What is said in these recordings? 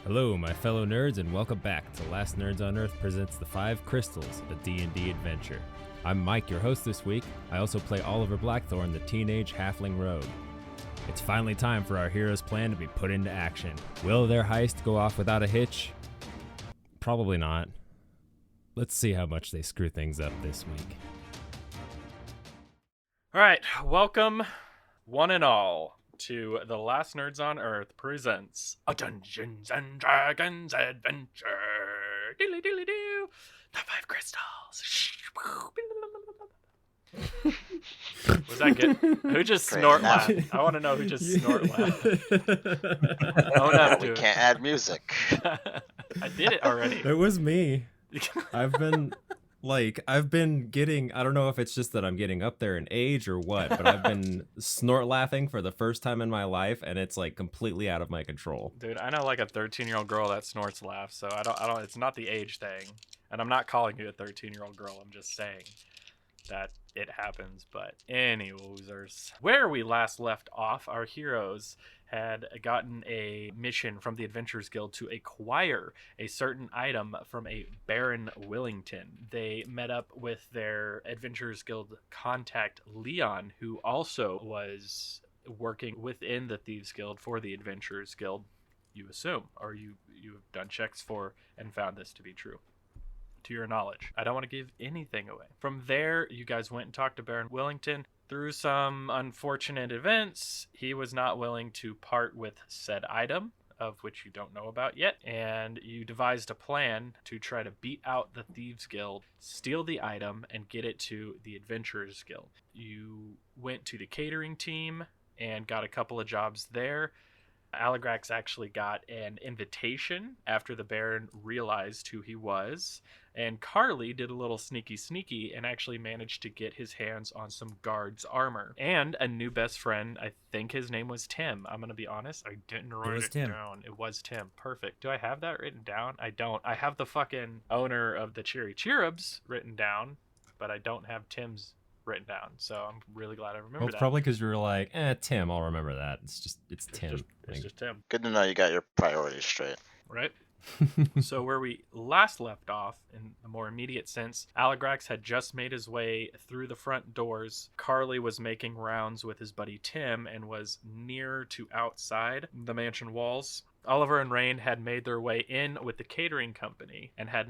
Hello, my fellow nerds, and welcome back to Last Nerds on Earth presents The Five Crystals, a D&D adventure. I'm Mike, your host this week. I also play Oliver Blackthorn, the teenage halfling rogue. It's finally time for our hero's plan to be put into action. Will their heist go off without a hitch? Probably not. Let's see how much they screw things up this week. All right, welcome, one and all, to The Last Nerds on Earth presents a Dungeons and Dragons adventure. Diddly diddly doo. The Five Crystals. Was that good? Who just snort laughed? I want to know who just snort laughed. Own up to We it. can't add music. I did it already. It was me. I've been getting, I don't know if it's just that I'm getting up there in age or what, but I've been snort laughing for the first time in my life, and it's like completely out of my control. Dude, I know like a 13-year-old girl that snorts laughs, so I don't, it's not the age thing. And I'm not calling you a 13-year-old girl, I'm just saying that it happens. But anyways, where we last left off, our heroes had gotten a mission from the Adventurers Guild to acquire a certain item from a Baron Willington. They met up with their Adventurers Guild contact Leon, who also was working within the Thieves Guild for the Adventurers Guild, you assume, or you have done checks for and found this to be true. To your knowledge. I don't want to give anything away. From there, you guys went and talked to Baron Willington. Through some unfortunate events, he was not willing to part with said item, of which you don't know about yet, and you devised a plan to try to beat out the Thieves Guild, steal the item, and get it to the Adventurers Guild. You went to the catering team and got a couple of jobs there. Aligrax actually got an invitation after the Baron realized who he was, and Carly did a little sneaky and actually managed to get his hands on some guard's armor and a new best friend. I think his name was Tim. I'm gonna be honest, I didn't write it down. It was Tim. Perfect. Do I have that written down? I don't. I have the fucking owner of the Cherry Cherubs written down, but I don't have Tim's written down, so I'm really glad I remember that. Probably because you were like, Tim, I'll remember that. It's Tim. It's just Tim. Good to know you got your priorities straight. Right? So where we last left off, in a more immediate sense, Aligrax had just made his way through the front doors. Carly was making rounds with his buddy Tim and was near to outside the mansion walls. Oliver and Rain had made their way in with the catering company and had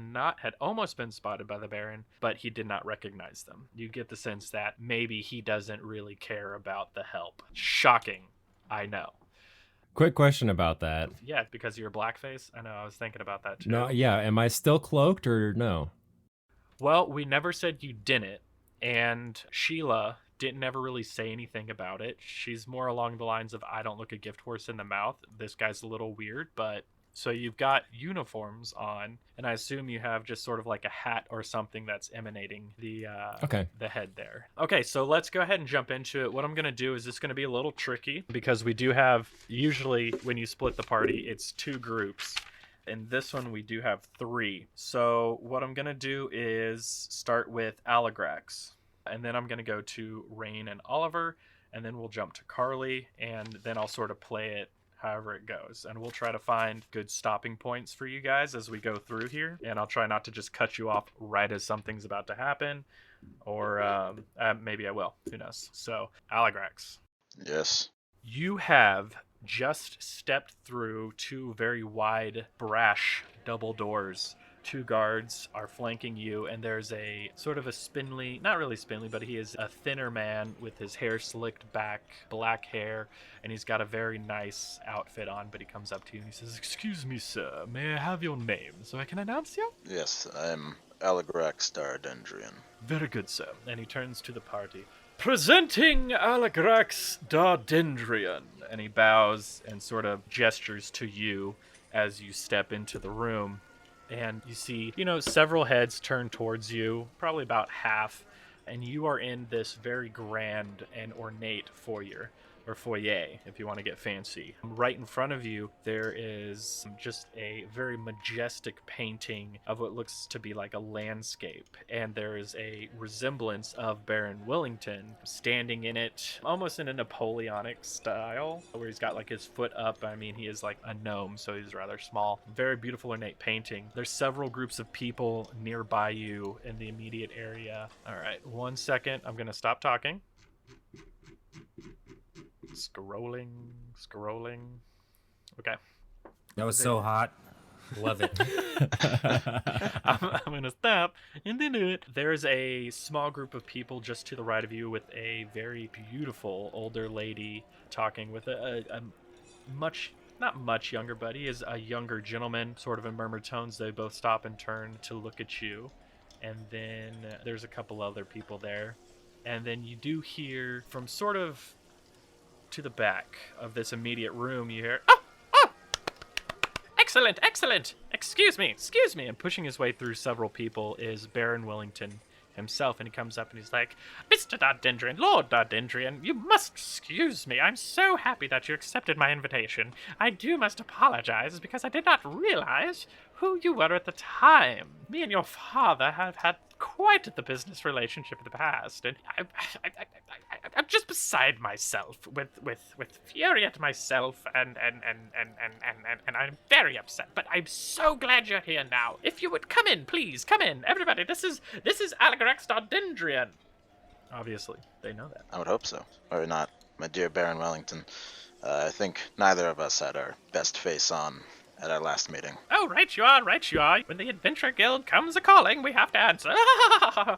almost been spotted by the Baron, but he did not recognize them. You get the sense that maybe he doesn't really care about the help. Shocking, I know. Quick question about that. Yeah, because of your blackface? I know, I was thinking about that too. No, yeah, am I still cloaked or no? Well, we never said you didn't, and Sheila didn't ever really say anything about it. She's more along the lines of, I don't look a gift horse in the mouth. This guy's a little weird, but... So you've got uniforms on, and I assume you have just sort of like a hat or something that's emanating the head there. Okay, so let's go ahead and jump into it. What I'm going to do is this going to be a little tricky because we do have, usually when you split the party, it's 2 groups. In this one, we do have 3. So what I'm going to do is start with Aligrax, and then I'm going to go to Rain and Oliver, and then we'll jump to Carly, and then I'll sort of play it however it goes, and we'll try to find good stopping points for you guys as we go through here, and I'll try not to just cut you off right as something's about to happen, or maybe I will, who knows. So Aligrax, Yes. you have just stepped through 2 very wide brash double doors. 2 guards are flanking you, and there's a sort of a spindly, not really spindly, but he is a thinner man with his hair slicked back, black hair, and he's got a very nice outfit on, but he comes up to you and he says, "Excuse me, sir, may I have your name so I can announce you?" Yes, I'm Aligrax Dardendrian. "Very good, sir." And he turns to the party. "Presenting Aligrax Dardendrian." And he bows and sort of gestures to you as you step into the room. And you see, several heads turn towards you, probably about half, and you are in this very grand and ornate foyer. or foyer, if you want to get fancy. Right in front of you, there is just a very majestic painting of what looks to be like a landscape, and there is a resemblance of Baron Willington standing in it, almost in a Napoleonic style, where he's got like his foot up. I mean, he is like a gnome, so he's rather small. Very beautiful, ornate painting. There's several groups of people nearby you in the immediate area. All right, 1 second. I'm going to stop talking. Scrolling. Okay. That was so hot. Love it. I'm gonna stop and then do it. There's a small group of people just to the right of you with a very beautiful older lady talking with a not much younger, but he is a younger gentleman, sort of in murmured tones. They both stop and turn to look at you. And then there's a couple other people there. And then you do hear from sort of to the back of this immediate room, you hear, oh! Excellent! Excuse me! And pushing his way through several people is Baron Willington himself, and he comes up and he's like, Mr. Dardendrian, Lord Dardendrian, you must excuse me. I'm so happy that you accepted my invitation. I must apologize because I did not realize who you were at the time. Me and your father have had quite the business relationship in the past, and I'm just beside myself with fury at myself, and I'm very upset. But I'm so glad you're here now. If you would come in, please come in, everybody. This is Allegrex Dardendrian. Obviously, they know that. I would hope so. Or not, my dear Baron Wellington. I think neither of us had our best face on at our last meeting. Oh, right you are. When the Adventure Guild comes a-calling, we have to answer.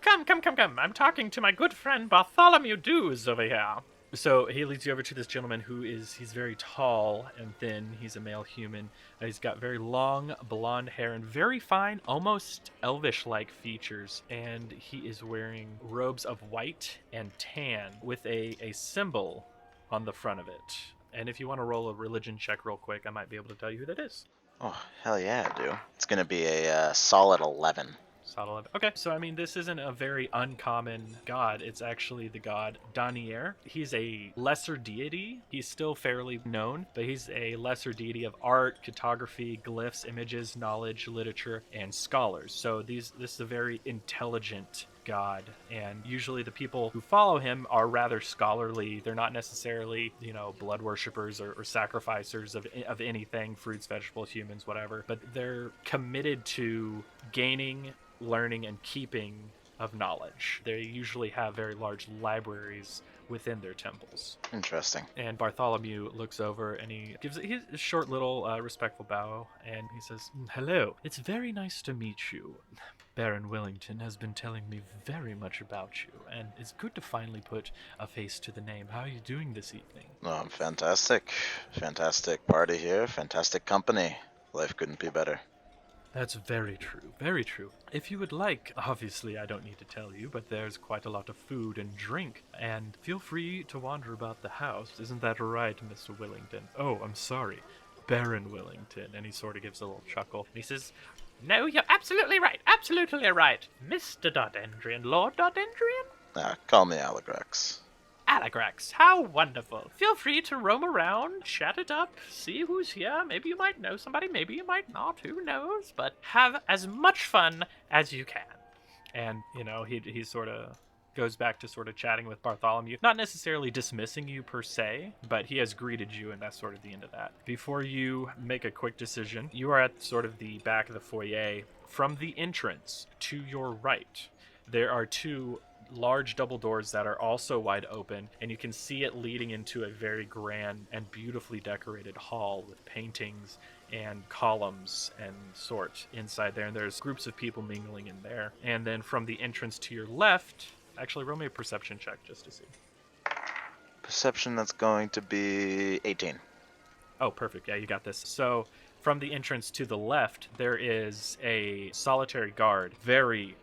Come. I'm talking to my good friend Bartholomew Dews over here. So he leads you over to this gentleman he's very tall and thin. He's a male human. He's got very long blonde hair and very fine, almost elvish-like features. And he is wearing robes of white and tan with a symbol on the front of it. And if you want to roll a religion check real quick, I might be able to tell you who that is. Oh, hell yeah, I do. It's gonna be a solid 11. Solid 11. Okay, so I mean, this isn't a very uncommon god. It's actually the god Danier. He's a lesser deity. He's still fairly known, but he's a lesser deity of art, cartography, glyphs, images, knowledge, literature, and scholars. So this is a very intelligent god, and usually the people who follow him are rather scholarly. They're not necessarily, blood worshippers or sacrificers of anything, fruits, vegetables, humans, whatever, but they're committed to gaining, learning, and keeping of knowledge. They usually have very large libraries within their temples. Interesting. And Bartholomew looks over and he gives a short little respectful bow, and he says, hello, it's very nice to meet you. Baron Willington has been telling me very much about you, and it's good to finally put a face to the name. How are you doing this evening? Oh, I'm fantastic. Fantastic party here. Fantastic company. Life couldn't be better. That's very true, very true. If you would like, obviously I don't need to tell you, but there's quite a lot of food and drink, and feel free to wander about the house. Isn't that right, Mr. Willington? Oh, I'm sorry, Baron Willington. And he sort of gives a little chuckle. And he says, no, you're absolutely right, Mr. Dardendrian, Lord Dardendrian? Call me Allegrex. Allegrex, how wonderful. Feel free to roam around, chat it up, see who's here. Maybe you might know somebody, maybe you might not, who knows? But have as much fun as you can. And, he sort of goes back to sort of chatting with Bartholomew, not necessarily dismissing you per se, but he has greeted you, and that's sort of the end of that. Before you make a quick decision, you are at sort of the back of the foyer. From the entrance to your right, there are two large double doors that are also wide open, and you can see it leading into a very grand and beautifully decorated hall with paintings and columns and sort inside there, and there's groups of people mingling in there. And then from the entrance to your left, actually roll me a perception check just to see. Perception, that's going to be 18. Oh, perfect. Yeah, you got this. So from the entrance to the left, there is a solitary guard, very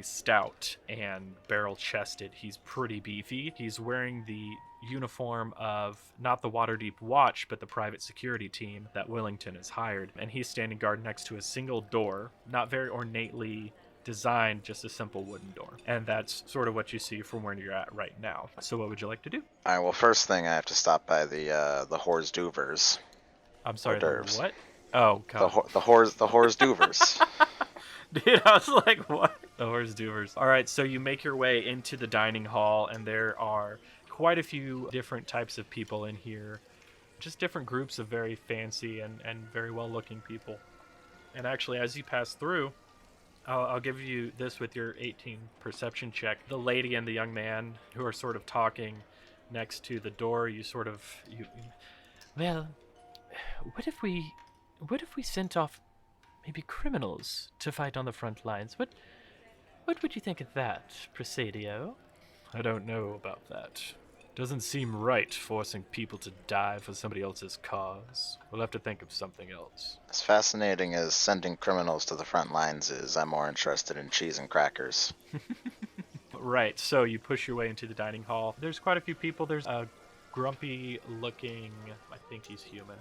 stout and barrel-chested. He's pretty beefy. He's wearing the uniform of not the Waterdeep Watch, but the private security team that Willington has hired. And he's standing guard next to a single door, not very ornately designed just a simple wooden door. And that's sort of what you see from where you're at right now. So what would you like to do? All right. Well, first thing I have to stop by the Hors d'oeuvres. I'm sorry, the d'oeuvres. what? Oh, God. The Hors d'oeuvres. Dude, I was like, what? The Hors d'oeuvres. All right, so you make your way into the dining hall, and there are quite a few different types of people in here. Just different groups of very fancy and very well-looking people. And actually, as you pass through, I'll give you this with your 18 perception check. The lady and the young man who are sort of talking next to the door, well, what if we sent off maybe criminals to fight on the front lines? What would you think of that, Presidio? I don't know about that. Doesn't seem right forcing people to die for somebody else's cause. We'll have to think of something else. As fascinating as sending criminals to the front lines is, I'm more interested in cheese and crackers. Right, so you push your way into the dining hall. There's quite a few people. There's a grumpy-looking, I think he's human.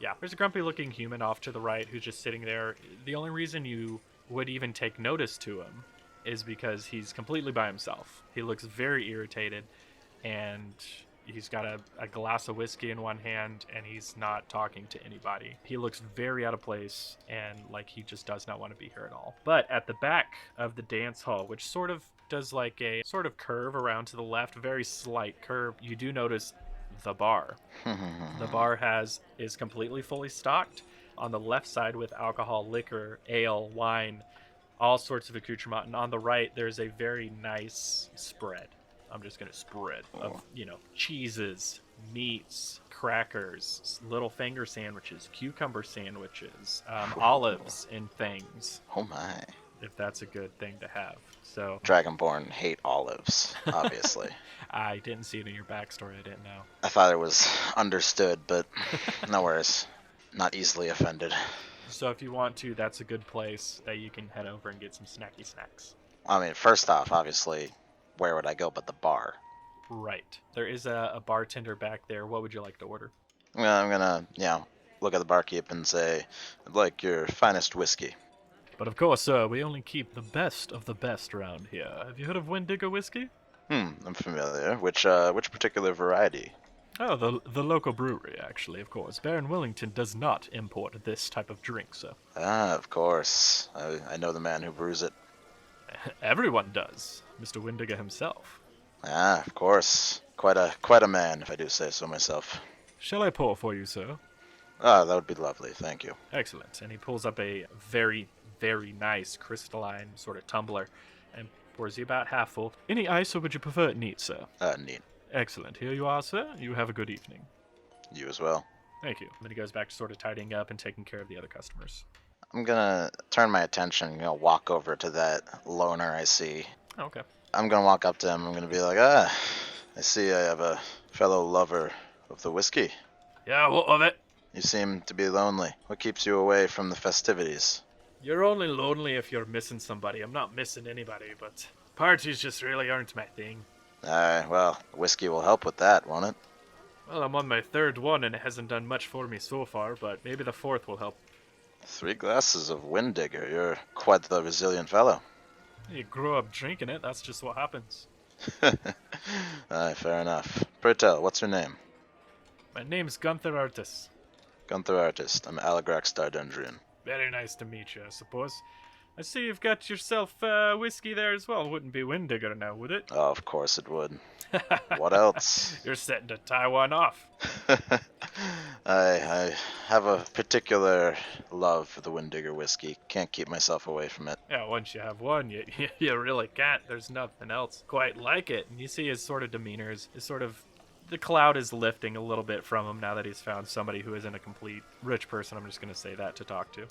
Yeah, there's a grumpy-looking human off to the right who's just sitting there. The only reason you would even take notice to him is because he's completely by himself. He looks very irritated, and he's got a glass of whiskey in one hand, and he's not talking to anybody. He looks very out of place, and like he just does not want to be here at all. But at the back of the dance hall, which sort of does like a sort of curve around to the left, very slight curve, you do notice the bar. The bar is completely fully stocked on the left side with alcohol, liquor, ale, wine, all sorts of accoutrement. And on the right, there's a very nice spread. I'm just going to spread of, cheeses, meats, crackers, little finger sandwiches, cucumber sandwiches, olives and things. Oh my. If that's a good thing to have. So Dragonborn hate olives, obviously. I didn't see it in your backstory. I didn't know. I thought it was understood, but no worries. Not easily offended. So if you want to, that's a good place that you can head over and get some snacky snacks. I mean, first off, obviously, where would I go but the bar? Right. There is a bartender back there. What would you like to order? Well, I'm gonna, look at the barkeep and say, I'd like your finest whiskey. But of course, sir, we only keep the best of the best around here. Have you heard of Wendigo whiskey? I'm familiar. Which particular variety? Oh, the local brewery, actually, of course. Baron Willington does not import this type of drink, sir. Ah, of course. I know the man who brews it. Everyone does. Mr. Wendigo himself. Ah, of course. Quite a man, if I do say so myself. Shall I pour for you, sir? Ah, that would be lovely, thank you. Excellent. And he pulls up a very, very nice crystalline sort of tumbler and pours you about half full. Any ice, or would you prefer it neat, sir? Neat. Excellent. Here you are, sir. You have a good evening. You as well. Thank you. Then he goes back to sort of tidying up and taking care of the other customers. I'm gonna turn my attention, walk over to that loner I see. Okay. I'm gonna walk up to him. I'm gonna be like, I see I have a fellow lover of the whiskey. Yeah, what of it? You seem to be lonely. What keeps you away from the festivities? You're only lonely if you're missing somebody. I'm not missing anybody, but parties just really aren't my thing. Well, whiskey will help with that, won't it? Well, I'm on my third one, and it hasn't done much for me so far, but maybe the fourth will help. 3 glasses of Windigger. You're quite the resilient fellow. You grow up drinking it, that's just what happens. Fair enough. Pray tell, what's your name? My name's Gunther Artis. Gunther Artist. I'm Aligrax Dardendrian. Very nice to meet you, I suppose. I see you've got yourself whiskey there as well. Wouldn't be Windigger now, would it? Oh, of course it would. What else? You're setting to tie one off. I have a particular love for the Windigger whiskey. Can't keep myself away from it. Yeah, once you have one, you really can't. There's nothing else quite like it. And you see his sort of demeanor is sort of... The cloud is lifting a little bit from him now that he's found somebody who isn't a complete rich person. I'm just going to say that to talk to.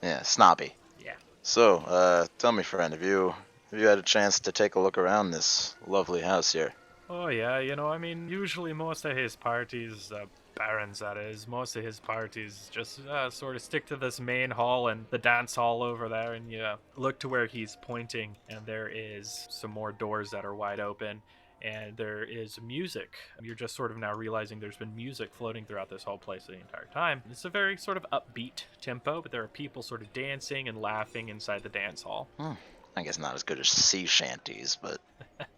Yeah, snobby. Yeah. So, tell me, friend, have you had a chance to take a look around this lovely house here? Oh, yeah, usually most of his parties, Baron's that is, most of his parties just sort of stick to this main hall and the dance hall over there, and you look to where he's pointing, and there is some more doors that are wide open, and there is music. You're just sort of now realizing there's been music floating throughout this whole place the entire time. It's a very sort of upbeat tempo, but there are people sort of dancing and laughing inside the dance hall. I guess not as good as sea shanties, but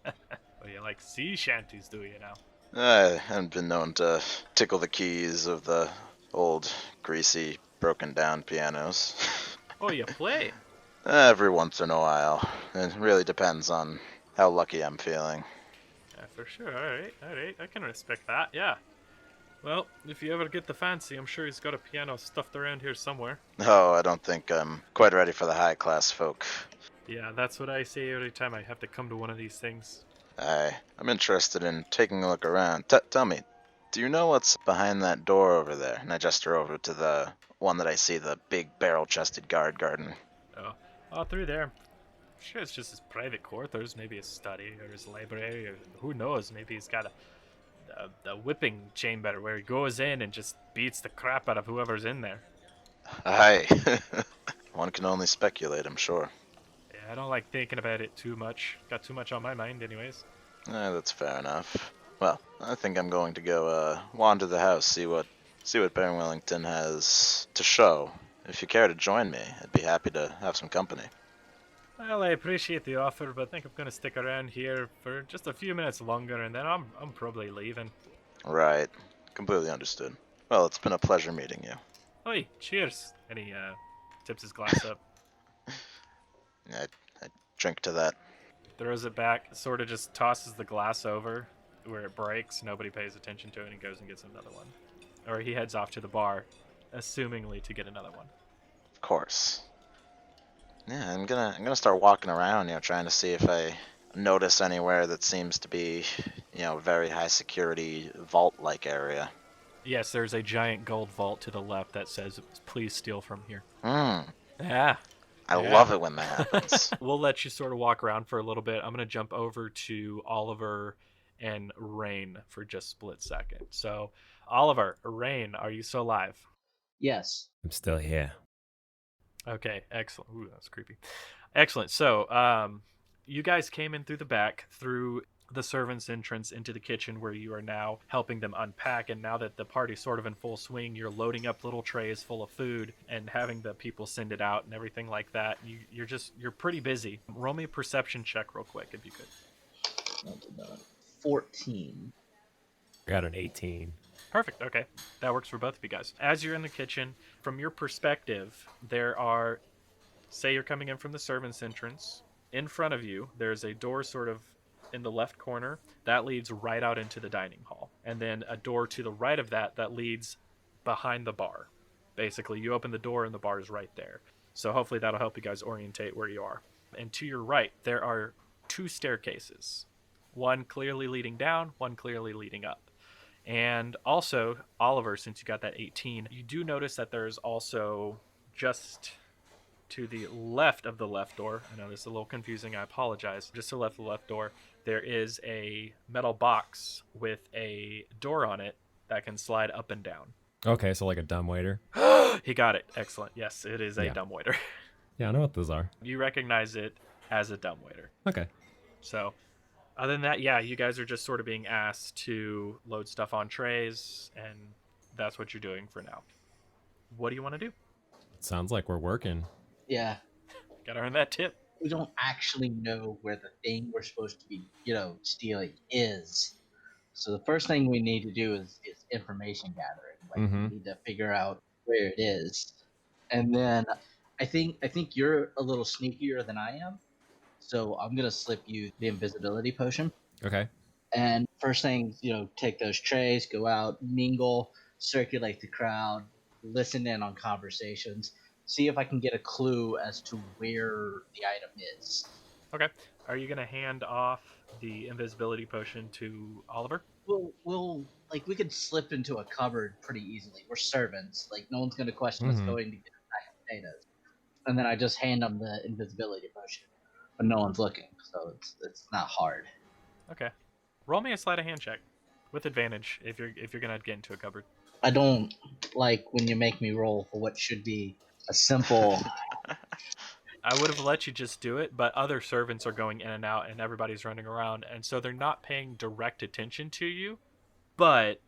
Well, you like sea shanties, do you now? I haven't been known to tickle the keys of the old, greasy, broken down pianos. Oh, you play? Every once in a while. It really depends on how lucky I'm feeling. Yeah, for sure. All right. I can respect that. Yeah. Well, if you ever get the fancy, I'm sure he's got a piano stuffed around here somewhere. Oh, I don't think I'm quite ready for the high-class folk. Yeah, that's what I say every time I have to come to one of these things. I'm interested in taking a look around. Tell me, do you know what's behind that door over there? And I gesture over to the one that I see, the big barrel-chested guard garden. Oh, through there. Sure, it's just his private quarters, maybe his study or his library, or who knows? Maybe he's got a whipping chamber where he goes in and just beats the crap out of whoever's in there. Aye. One can only speculate, I'm sure. Yeah, I don't like thinking about it too much. Got too much on my mind, anyways. That's fair enough. Well, I think I'm going to go wander the house, see what Baron Willington has to show. If you care to join me, I'd be happy to have some company. Well, I appreciate the offer, but I think I'm gonna stick around here for just a few minutes longer, and then I'm probably leaving. Right. Completely understood. Well, it's been a pleasure meeting you. Oi, cheers! And he tips his glass up, I drink to that. throws it back, sort of just tosses the glass over where it breaks. Nobody pays attention to it, and he goes and gets another one, or he heads off to the bar, assumingly to get another one. Of course. Yeah, I'm gonna start walking around, trying to see if I notice anywhere that seems to be, very high security vault-like area. Yes, there's a giant gold vault to the left that says, "Please steal from here." Hmm. Yeah. I Yeah. love it when that happens. We'll let you sort of walk around for a little bit. I'm going to jump over to Oliver and Rain for just a split second. So, Oliver, Rain, are you still alive? Yes. I'm still here. Okay, excellent. Ooh, that's creepy. Excellent. So, you guys came in through the back, through the servants' entrance into the kitchen where you are now helping them unpack. And now that the party's sort of in full swing, you're loading up little trays full of food and having the people send it out and everything like that. You're pretty busy. Roll me a perception check real quick if you could. 14. Got an 18. Perfect. Okay. That works for both of you guys. As you're in the kitchen, from your perspective, there are, say you're coming in from the servants' entrance. In front of you, there's a door sort of in the left corner that leads right out into the dining hall, and then a door to the right of that leads behind the bar. Basically, you open the door and the bar is right there. So hopefully that'll help you guys orientate where you are. And to your right, there are two staircases, one clearly leading down, one clearly leading up. And also, Oliver, since you got that 18, you do notice that there's also just to the left of the left door, I know this is a little confusing, I apologize, just to the left of the left door, there is a metal box with a door on it that can slide up and down. Okay, so like a dumbwaiter. He got it. Excellent. Yes, it is a dumbwaiter. Yeah, I know what those are. You recognize it as a dumbwaiter. Okay. So, other than that, yeah, you guys are just sort of being asked to load stuff on trays, and that's what you're doing for now. What do you want to do? Sounds like we're working. Yeah. Gotta earn that tip. We don't actually know where the thing we're supposed to be, stealing is. So the first thing we need to do is information gathering. Like we need to figure out where it is. And then I think you're a little sneakier than I am. So I'm gonna slip you the invisibility potion. Okay. And first thing, take those trays, go out, mingle, circulate the crowd, listen in on conversations, see if I can get a clue as to where the item is. Okay. Are you gonna hand off the invisibility potion to Oliver? We'll we could slip into a cupboard pretty easily. We're servants. Like, no one's gonna question us going to get a pack of potatoes. And then I just hand them the invisibility potion, but no one's looking, so it's not hard. Okay. Roll me a sleight of hand check with advantage if you're gonna get into a cupboard. I don't like when you make me roll for what should be a simple. I would have let you just do it, but other servants are going in and out and everybody's running around, and so they're not paying direct attention to you. But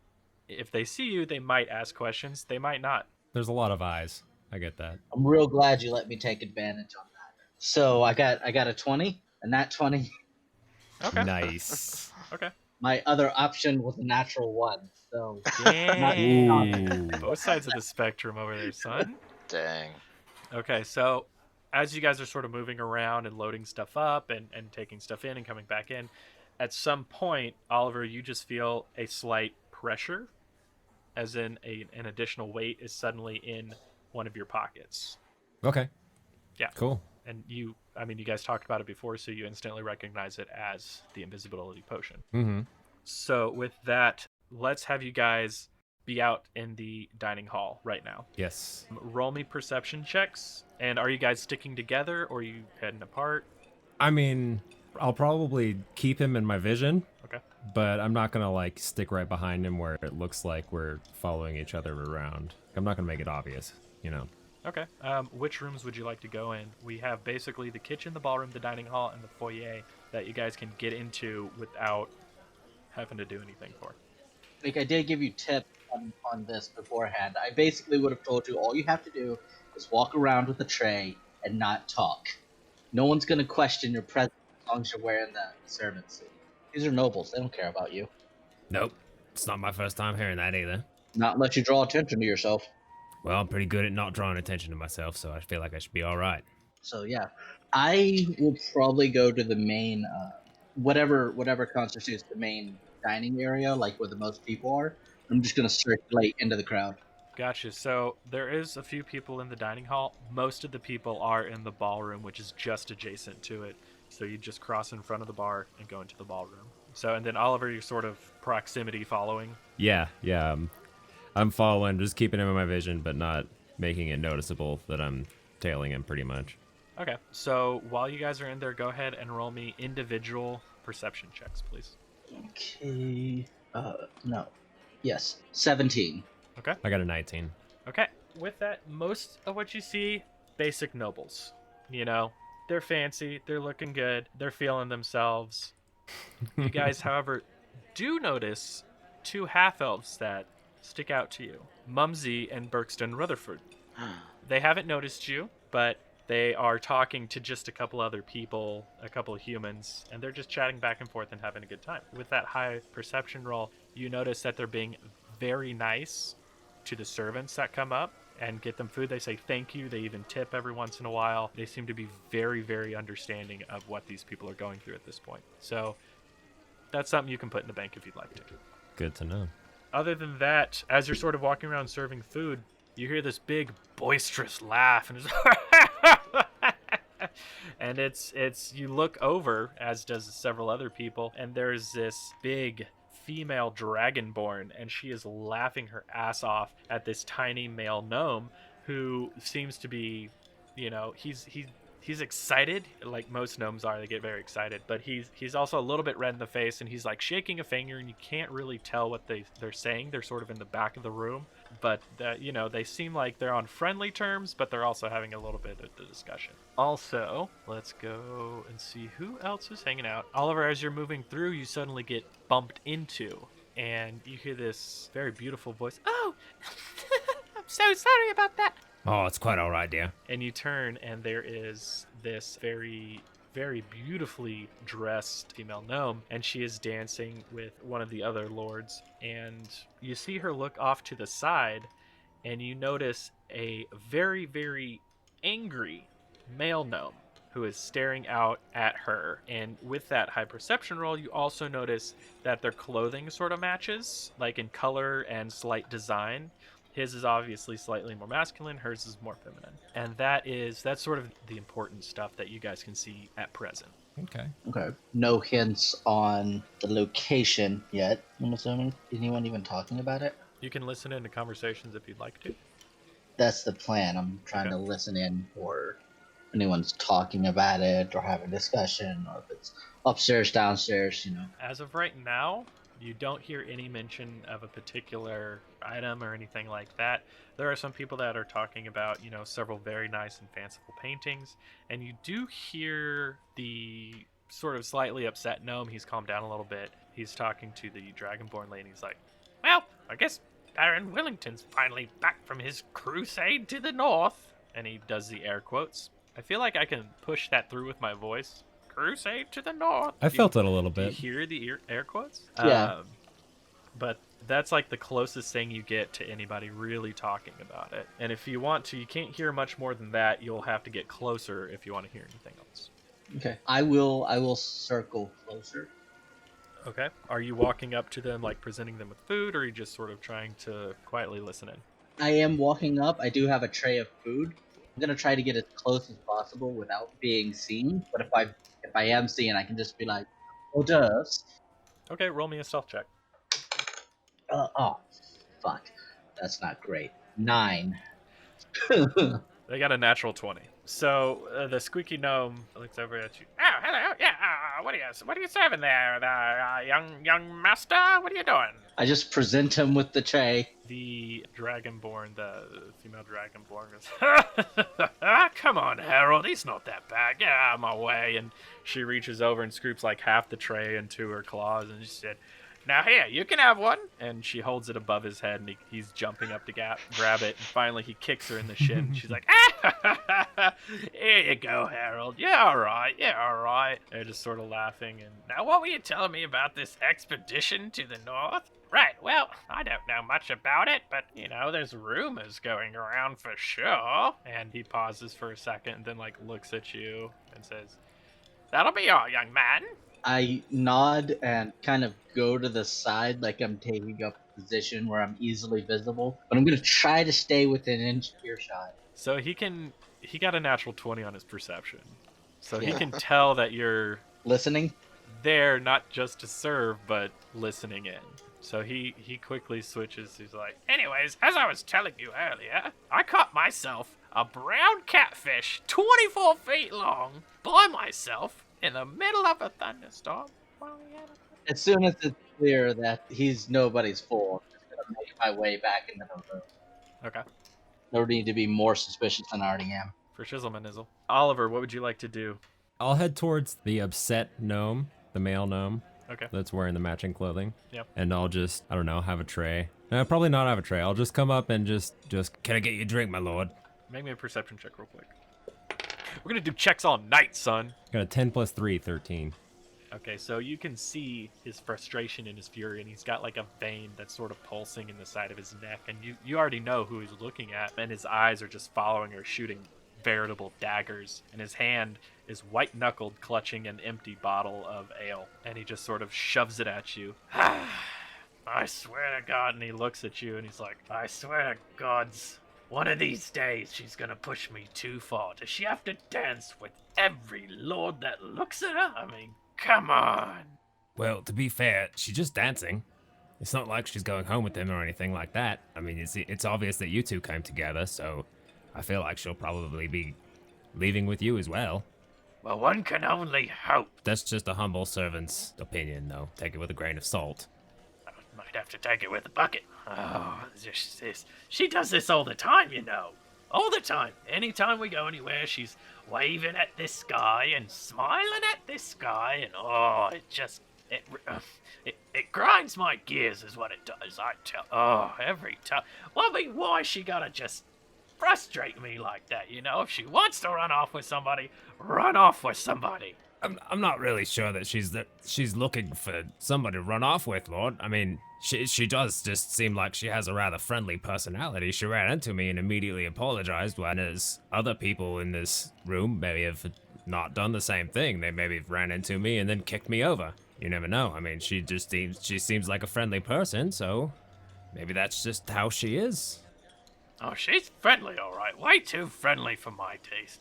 if they see you, they might ask questions. They might not. There's a lot of eyes. I get that. I'm real glad you let me take advantage on that. So I got a 20, a nat 20. Okay. Nice. Okay. My other option was a natural 1. So Dang. Ooh. Both sides of the spectrum over there, son. Dang. Okay, so as you guys are sort of moving around and loading stuff up and taking stuff in and coming back in, at some point, Oliver, you just feel a slight pressure, as in an additional weight is suddenly in one of your pockets. Okay. Yeah. Cool. And you guys talked about it before, so you instantly recognize it as the invisibility potion. Mm-hmm. So with that, let's have you guys be out in the dining hall right now. Yes. Roll me perception checks. And are you guys sticking together or are you heading apart? I mean, I'll probably keep him in my vision. Okay. But I'm not gonna like stick right behind him where it looks like we're following each other around. I'm not gonna make it obvious, you know. Okay. Which rooms would you like to go in? We have basically the kitchen, the ballroom, the dining hall, and the foyer that you guys can get into without having to do anything for. Like, I did give you tips on this beforehand. I basically would have told you all you have to do is walk around with a tray and not talk. No one's going to question your presence as long as you're wearing the servant suit. These are nobles. They don't care about you. Nope. It's not my first time hearing that either. Not unless you draw attention to yourself. Well, I'm pretty good at not drawing attention to myself, so I feel like I should be all right. So, yeah. I will probably go to the main, whatever constitutes the main dining area, like where the most people are. I'm just going to circulate into the crowd. Gotcha. So there is a few people in the dining hall. Most of the people are in the ballroom, which is just adjacent to it. So you just cross in front of the bar and go into the ballroom. So, and then Oliver, you're sort of proximity following. Yeah. I'm following, just keeping him in my vision, but not making it noticeable that I'm tailing him pretty much. Okay. So while you guys are in there, go ahead and roll me individual perception checks, please. Okay. No. Yes. 17. Okay. I got a 19. Okay. With that, most of what you see, basic nobles. You know, they're fancy, they're looking good, they're feeling themselves. You guys, however, do notice two half-elves that stick out to you. Mumsy and Berkston Rutherford. They haven't noticed you, but they are talking to just a couple other people, a couple of humans, and they're just chatting back and forth and having a good time. With that high perception roll, you notice that they're being very nice to the servants that come up and get them food. They say thank you. They even tip every once in a while. They seem to be very, very understanding of what these people are going through at this point. So that's something you can put in the bank if you'd like to. Good to know. Other than that, as you're sort of walking around serving food, you hear this big boisterous laugh, and and it's you look over, as does several other people, and there's this big female dragonborn, and she is laughing her ass off at this tiny male gnome who seems to be, you know, he's excited, like most gnomes are. They get very excited, but he's also a little bit red in the face, and he's like shaking a finger, and you can't really tell what they're saying. They're sort of in the back of the room, but you know, they seem like they're on friendly terms, but they're also having a little bit of the discussion. Also, let's go and see who else is hanging out. Oliver, as you're moving through, you suddenly get bumped into, and you hear this very beautiful voice. Oh, I'm so sorry about that. Oh, it's quite all right, dear. And you turn, and there is this very, very beautifully dressed female gnome, and she is dancing with one of the other lords. And you see her look off to the side, and you notice a very, very angry male gnome who is staring out at her. And with that high perception roll, you also notice that their clothing sort of matches, like in color and slight design. His is obviously slightly more masculine, hers is more feminine. And that's sort of the important stuff that you guys can see at present. Okay. Okay. No hints on the location yet, I'm assuming. Anyone even talking about it? You can listen into conversations if you'd like to. That's the plan. I'm trying to listen in for anyone's talking about it or having a discussion, or if it's upstairs, downstairs, you know. As of right now, you don't hear any mention of a particular item or anything like that. There are some people that are talking about, you know, several very nice and fanciful paintings, and you do hear the sort of slightly upset gnome. He's calmed down a little bit. He's talking to the Dragonborn lady. He's like, well, I guess Baron Willington's finally back from his crusade to the north. And he does the air quotes. I feel like I can push that through with my voice. Crusade to the north. I felt it a little Do you bit. hear the air quotes? Yeah. But that's like the closest thing you get to anybody really talking about it. And if you want to, you can't hear much more than that. You'll have to get closer if you want to hear anything else. Okay. I will circle closer. Okay. Are you walking up to them, like presenting them with food, or are you just sort of trying to quietly listen in? I am walking up. I do have a tray of food. I'm gonna try to get as close as possible without being seen. But if I am seen, I can just be like, "Oh, does." Okay, roll me a stealth check. Oh, fuck. That's not great. 9. They got a natural 20. So the squeaky gnome looks over at you. Oh, hello. Yeah. What are you serving there, young master? What are you doing? I just present him with the tray. The dragonborn, the female dragonborn goes, come on, Harold. He's not that bad. Get out of my way. And she reaches over and scoops like half the tray into her claws, and she said, now here, you can have one. And she holds it above his head, and he's jumping up to grab it. And finally, he kicks her in the shin. She's like, here you go, Harold. Yeah, all right. They're just sort of laughing. And now, what were you telling me about this expedition to the north? Right, well, I don't know much about it, but, there's rumors going around for sure. And he pauses for a second and then, looks at you and says, that'll be all, young man. I nod and kind of go to the side like I'm taking up a position where I'm easily visible, but I'm going to try to stay within inch earshot. So he got a natural 20 on his perception. So he can tell that you're listening there not just to serve, but listening in. So he quickly switches. He's like, anyways, as I was telling you earlier, I caught myself a brown catfish 24 feet long by myself in the middle of a thunderstorm. As soon as it's clear that he's nobody's fool, I'm just going to make my way back into the room. Okay. No need to be more suspicious than I already am. For shizzle manizzle. Oliver, what would you like to do? I'll head towards the upset gnome, the male gnome. Okay. That's wearing the matching clothing. Yep. And I'll just, I don't know, have a tray. No, probably not have a tray. I'll just come up and just, can I get you a drink, my lord? Make me a perception check real quick. We're going to do checks all night, son. Got a 10 plus 3, 13. Okay, so you can see his frustration and his fury, and he's got like a vein that's sort of pulsing in the side of his neck, and you already know who he's looking at, and his eyes are just following or shooting veritable daggers, and his hand is white-knuckled, clutching an empty bottle of ale, and he just sort of shoves it at you. I swear to God, and he looks at you, and he's like, I swear to gods, one of these days she's gonna push me too far. Does she have to dance with every lord that looks at her? I mean, come on. Well, to be fair, she's just dancing. It's not like she's going home with him or anything like that. I mean, it's obvious that you two came together, so I feel like she'll probably be leaving with you as well. Well, one can only hope. That's just a humble servant's opinion, though. Take it with a grain of salt. I might have to take it with a bucket. Oh, she does this all the time, All the time. Anytime we go anywhere, she's waving at this sky and smiling at this sky, and it grinds my gears is what it does, I tell. Oh, every time. Well, I mean, why she gotta just frustrate me like that, If she wants to run off with somebody, run off with somebody. I'm not really sure that she's looking for somebody to run off with, Lord. I mean, she does just seem like she has a rather friendly personality. She ran into me and immediately apologized, whereas other people in this room maybe have not done the same thing. They maybe ran into me and then kicked me over. You never know. I mean, she seems like a friendly person, so maybe that's just how she is. Oh, she's friendly, all right. Way too friendly for my taste.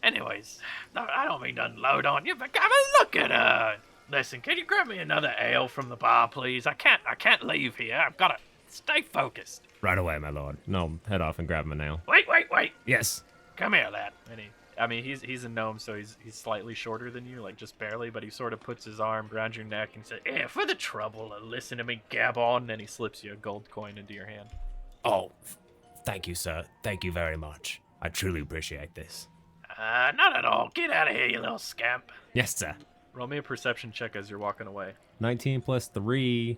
Anyways, I don't mean to unload on you, but have a look at her. Listen, can you grab me another ale from the bar, please? I can't leave here. I've got to stay focused. Right away, my lord. No, head off and grab him a nail. Wait. Yes. Come here, lad. He's a gnome, so he's slightly shorter than you, like just barely, but he sort of puts his arm around your neck and says, "Yeah, for the trouble of listen to me gab on," and then he slips you a gold coin into your hand. Oh, thank you, sir. Thank you very much. I truly appreciate this. Not at all. Get out of here, you little scamp. Yes, sir. Roll me a perception check as you're walking away. 19 plus 3,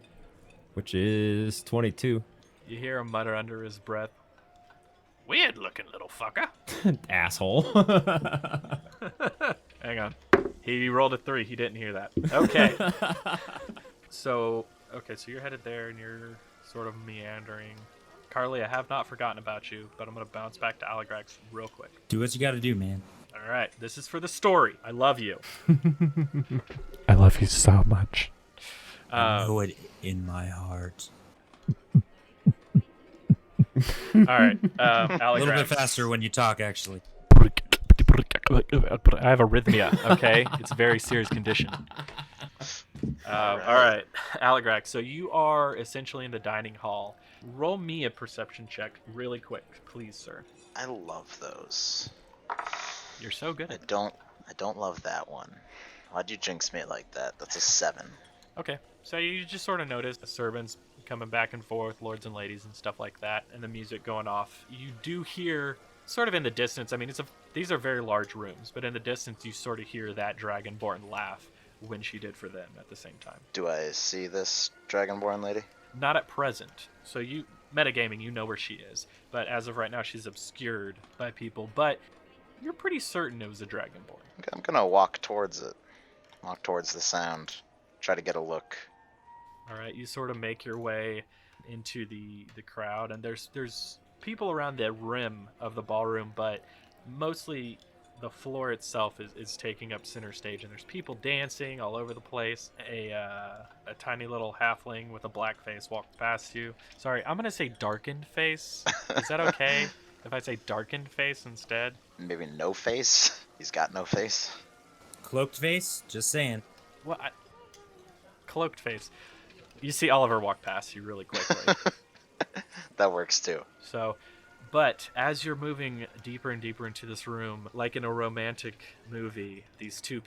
which is 22. You hear him mutter under his breath, Weird looking little fucker. Asshole. Hang on. He rolled a 3. He didn't hear that. Okay. So you're headed there and you're sort of meandering. Carly, I have not forgotten about you, but I'm going to bounce back to Aligrax real quick. Do what you gotta do, man. All right. This is for the story. I love you. I love you so much. I know it in my heart. All right. Aligrax. A little bit faster when you talk, actually. I have arrhythmia, okay? It's a very serious condition. All right, Aligrax, so you are essentially in the dining hall. Roll me a perception check really quick, please, sir. I love those. You're so good I at it. don't love that one. Why'd you jinx me like that? That's a 7. Okay, so you just sort of notice the servants coming back and forth, lords and ladies and stuff like that, and the music going off. You do hear, sort of in the distance, I mean, these are very large rooms, but in the distance you sort of hear that Dragonborn laugh when she did for them at the same time. Do I see this Dragonborn lady? Not at present. So you, metagaming, you know where she is, but as of right now she's obscured by people, but you're pretty certain it was a Dragonborn. Okay, I'm gonna walk towards it. Walk towards the sound. Try to get a look. All right, you sort of make your way into the crowd, and there's people around the rim of the ballroom, but mostly the floor itself is taking up center stage, and there's people dancing all over the place. A tiny little halfling with a black face walked past you. Sorry, I'm gonna say darkened face. Is that okay if I say darkened face instead? Maybe no face? He's got no face. Cloaked face? Just saying. Well, cloaked face. You see Oliver walk past you really quickly. That works too. So, but as you're moving deeper and deeper into this room, like in a romantic movie, these two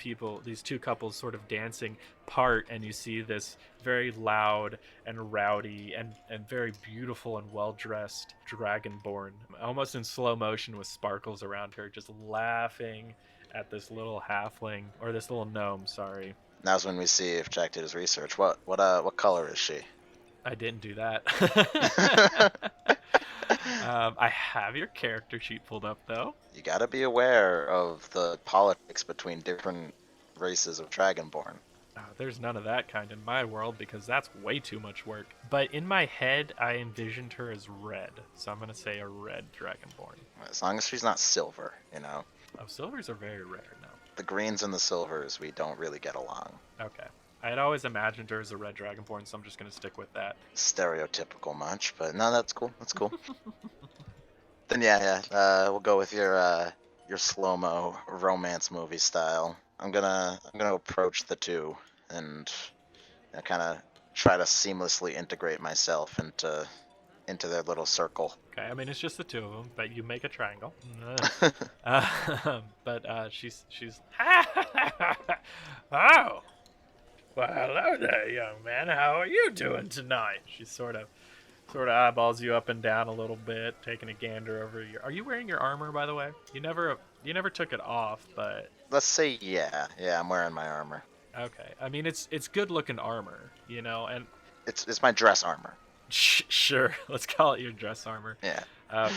couples sort of dancing part, and you see this very loud and rowdy and very beautiful and well-dressed Dragonborn, almost in slow motion with sparkles around her, just laughing at this little halfling, or this little gnome, sorry. Now's when we see if Jack did his research. What color is she? I didn't do that. I have your character sheet pulled up, though. You gotta be aware of the politics between different races of Dragonborn. There's none of that kind in my world, because that's way too much work. But in my head, I envisioned her as red, so I'm going to say a red Dragonborn. As long as she's not silver, you know. Oh, silvers are very rare now. The greens and the silvers, we don't really get along. Okay. I had always imagined her as a red Dragonborn, so I'm just going to stick with that. Stereotypical much, but no, that's cool. That's cool. Then yeah, we'll go with your slow-mo romance movie style. I'm gonna approach the two and kind of try to seamlessly integrate myself into their little circle. Okay, I mean, it's just the two of them, but you make a triangle. But she's oh, well, hello there, young man. How are you doing tonight? She sort of eyeballs you up and down a little bit, taking a gander over your. Are you wearing your armor, by the way? You never took it off, but. Let's say yeah, I'm wearing my armor. Okay, I mean it's good looking armor, you know, and. It's my dress armor. Sure, let's call it your dress armor. Yeah.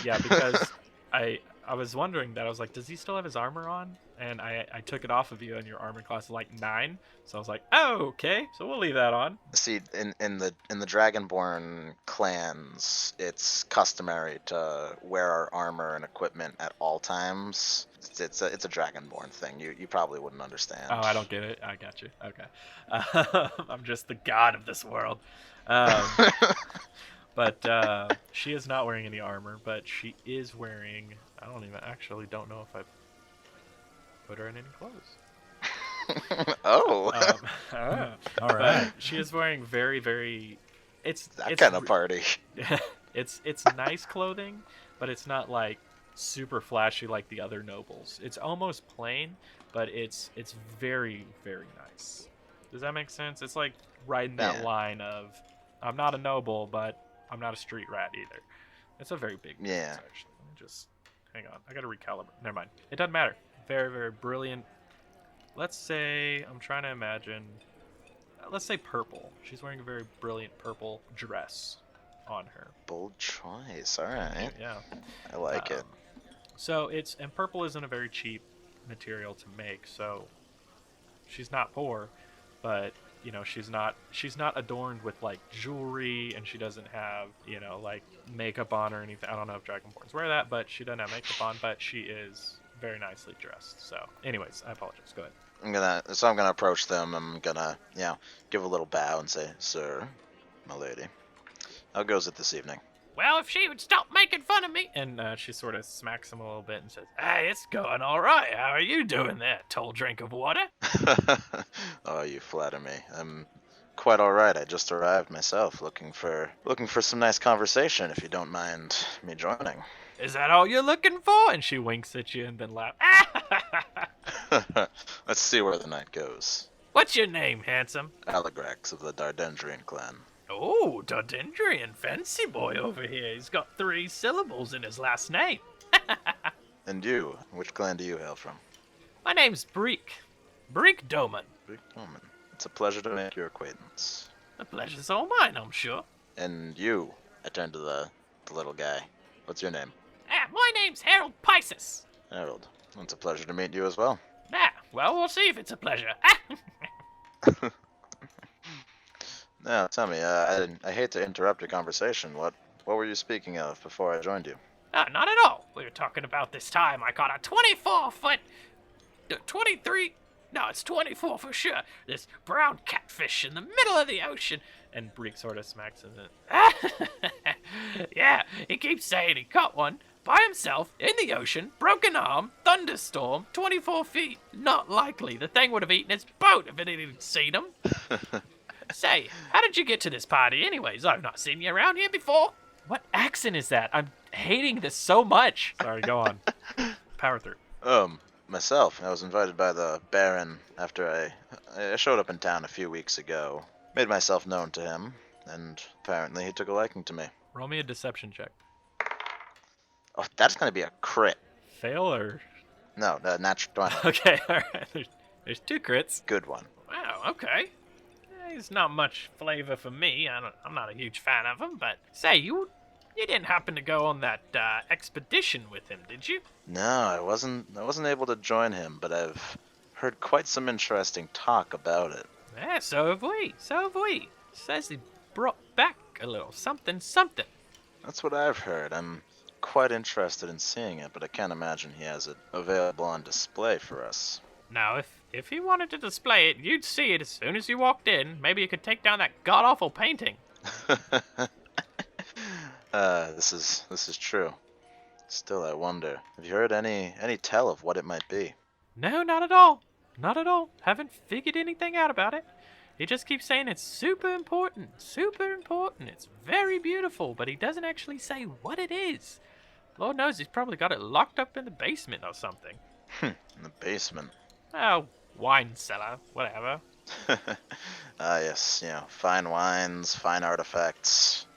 Yeah, because I was wondering that. I was like, does he still have his armor on? And I took it off of you, and your armor class is like 9. So I was like, oh, okay, so we'll leave that on. See, in the Dragonborn clans, it's customary to wear our armor and equipment at all times. It's a Dragonborn thing. You probably wouldn't understand. Oh, I don't get it. I got you. Okay. I'm just the god of this world. But she is not wearing any armor, but she is wearing. I don't know if I've put her in any clothes. Oh. All right. She is wearing very, very. It's kind of party. It's nice clothing, but it's not like super flashy like the other nobles. It's almost plain, but it's very, very nice. Does that make sense? It's like riding that line of I'm not a noble, but I'm not a street rat either. It's a very big difference, actually. Let me just hang on. I gotta recalibrate. Never mind. It doesn't matter. Very, very brilliant. Let's say I'm trying to imagine. Let's say purple. She's wearing a very brilliant purple dress. on her. Bold choice. All right. Yeah. I like it. So and purple isn't a very cheap material to make, so she's not poor, but she's not adorned with like jewelry, and she doesn't have like makeup on or anything. I don't know if Dragonborns wear that, but she doesn't have makeup on, but she is very nicely dressed. So anyways, I apologize. Go ahead. I'm gonna approach them. I'm gonna, give a little bow and say, "Sir, my lady, how goes it this evening?" Well, if she would stop making fun of me. And she sort of smacks him a little bit and says, "Hey, it's going all right. How are you doing there, tall drink of water?" Oh, you flatter me. I'm quite all right. I just arrived myself, looking for some nice conversation. If you don't mind me joining. Is that all you're looking for? And she winks at you and then laughs. Let's see where the night goes. What's your name, handsome? Aligrax of the Dardendrian clan. Oh, Dardendrian, fancy boy over here. He's got 3 syllables in his last name. And you? Which clan do you hail from? My name's Breek. Breek Doman. Big woman. It's a pleasure to make your acquaintance. The pleasure's all mine, I'm sure. And you? I turn to the little guy. What's your name? My name's Harold Pisces. Harold. It's a pleasure to meet you as well. Well, we'll see if it's a pleasure. Now, tell me, I hate to interrupt your conversation. What were you speaking of before I joined you? Not at all. We were talking about this time I caught a 24-foot... 23... No, it's 24 for sure. This brown catfish in the middle of the ocean. And Breek sort of smacks him. Yeah, he keeps saying he caught one by himself in the ocean, broken arm, thunderstorm, 24 feet. Not likely. The thing would have eaten his boat if it hadn't seen him. Say, how did you get to this party anyways? I've not seen you around here before. What accent is that? I'm hating this so much. Sorry, go on. Power through. Myself. I was invited by the Baron after I showed up in town a few weeks ago. Made myself known to him, and apparently he took a liking to me. Roll me a deception check. Oh, that's gonna be a crit. Fail or... No, natural 20. Okay, alright. There's 2 crits. Good one. Wow, okay. He's not much flavor for me. I'm not a huge fan of him, but... Say, you didn't happen to go on that expedition with him, did you? No, I wasn't able to join him, but I've heard quite some interesting talk about it. Yeah, so have we. Says he brought back a little something. That's what I've heard. I'm quite interested in seeing it, but I can't imagine he has it available on display for us. Now, if he wanted to display it, you'd see it as soon as you walked in. Maybe you could take down that god-awful painting. This is true. Still, I wonder. Have you heard any tell of what it might be? No, not at all. Not at all. Haven't figured anything out about it. He just keeps saying it's super important. It's very beautiful, but he doesn't actually say what it is. Lord knows he's probably got it locked up in the basement or something. In the basement. Oh, wine cellar, whatever. Yes, fine wines, fine artifacts.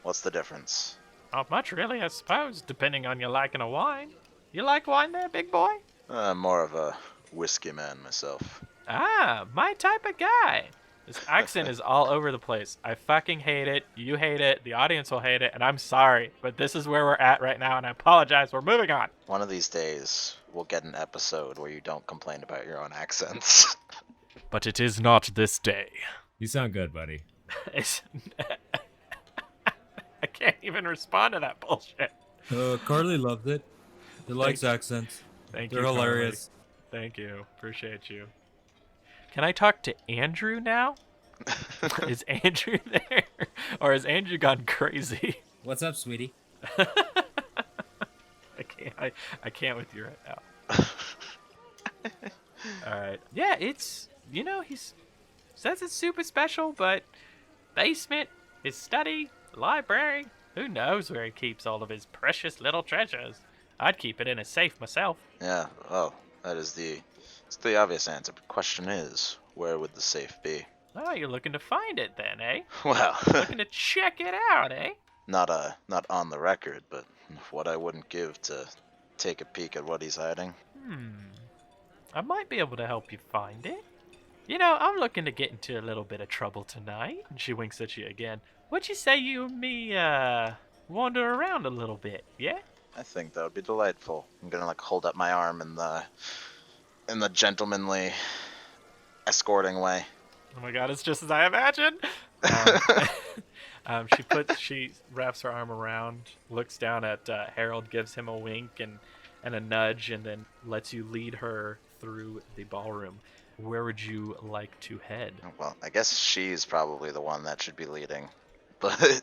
What's the difference? Not much, really, I suppose, depending on your liking of wine. You like wine there, big boy? More of a whiskey man myself. Ah, my type of guy. This accent is all over the place. I fucking hate it. You hate it. The audience will hate it. And I'm sorry, but this is where we're at right now, and I apologize. We're moving on. One of these days, we'll get an episode where you don't complain about your own accents. But it is not this day. You sound good, buddy. I can't even respond to that bullshit. Carly loves it. He likes accents. Thank They're you, hilarious. Carly. Thank you. Appreciate you. Can I talk to Andrew now? Is Andrew there? Or has Andrew gone crazy? What's up, sweetie? I can't with you right now. Alright. Yeah, it's, he says it's super special, but basement, his study, library, who knows where he keeps all of his precious little treasures. I'd keep it in a safe myself. Yeah, well, it's the obvious answer. But the question is, where would the safe be? Oh, you're looking to find it then, eh? Well, Looking to check it out, eh? not on the record, but what I wouldn't give to take a peek at what he's hiding. I might be able to help you find it. I'm looking to get into a little bit of trouble tonight. And she winks at you again. What'd you say you and me, wander around a little bit, yeah? I think that would be delightful. I'm gonna like hold up my arm in the gentlemanly escorting way. Oh my god, it's just as I imagined. She wraps her arm around, looks down at Harold, gives him a wink and a nudge, and then lets you lead her through the ballroom. Where would you like to head? Well, I guess she's probably the one that should be leading, but